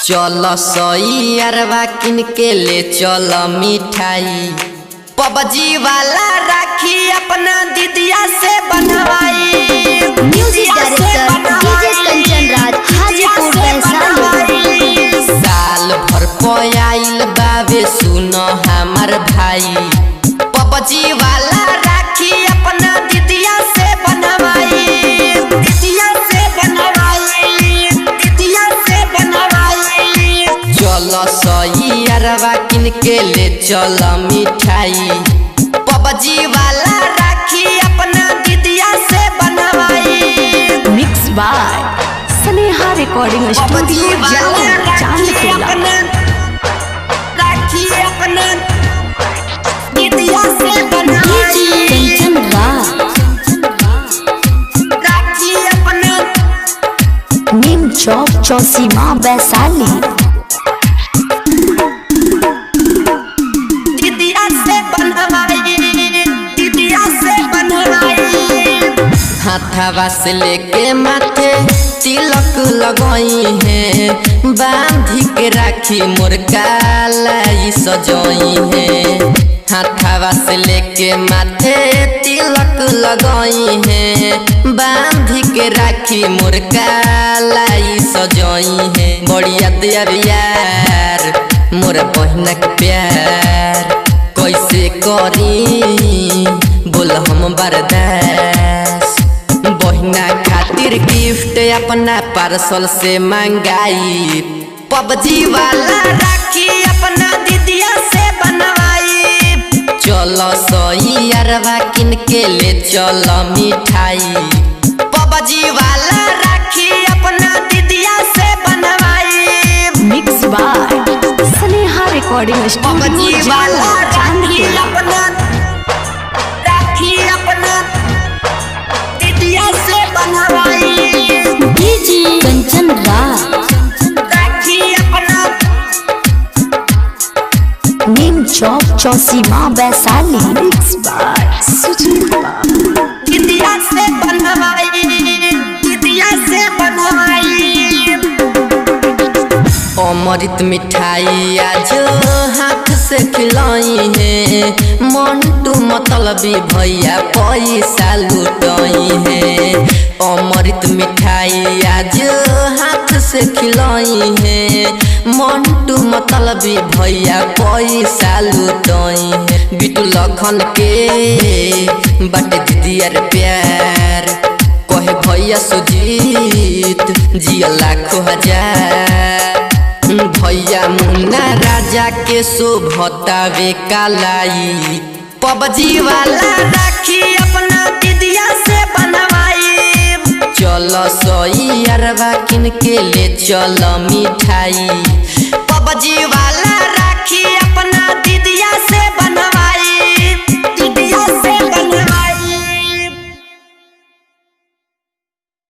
चल सई अरवा किन के ले चल मिठाई पबजी वाला राखी अपना दीदिया से बनवाई। Music director DJ Kanchan Raj Hajipur Vaishali. साल भर पयाइल बाबे सुनो हमार भाई पबजी वाला राखी अपना दीदिया से बनवाई। दीदिया से बनवाई, दीदिया से बनवाई। चल सई अरवा किन के ले चल मिठाई पबजी वाला राखी अपना दीदिया से बनवाई। Mix by Sneha recording studio Chandtola. राखी अपना दीदिया से बनवाई। कंचन राज राखी अपना नीम चौक चौसीमा वैशाली। दीदिया से बनवाई, दीदिया से बनवाई। हाथवा से लेके माथे तिलक लगई है बांधी के राखी मोर कालाई सजई है। हाथवा से लेके माथे तिलक लगई है बांधी के राखी मोर कालाई सजई है। बढ़िया दिया यार मोर बहना के प्यार कैसे करी बोल हम बर्दाश्त। बहना खातिर गिफ्ट अपना पार्सल से मंगाई पबजी वाला राखी अपना दीदिया से बनवाई। चल सई अरवा किन के ले चल मिठाई पबजी वाला राखी अपना दीदिया से बनवाई। Mix by Sneha recording PUBG studio वाला राखी चांदटोला। अपना राखी अपना दीदिया से बनवाई। डीजे कंचन राज राखी अपना नीम चौक चौसीमा वैशाली। मिक्स बाय सुजीत बाबू। दीदिया से बनवाई, दीदिया से बनवाई। अमृत मिठाई आज हाथ से खिलाई है मंटू मतलबी भैया पैसा लुटाई है। अमृत मिठाई आज हाथ से खिलाई है मंटू मतलबी भैया पैसा लुटाई है। बिटू लखन के बट दीदिया प्यार कहे भैया सुजीत जिया लाखों हजार। भैया मुन्ना राजा के शोभतावे कालाई पबजी वाला राखी अपना दीदिया से बनवाई। चल सई अरवा किन के ले चल मिठाई पबजी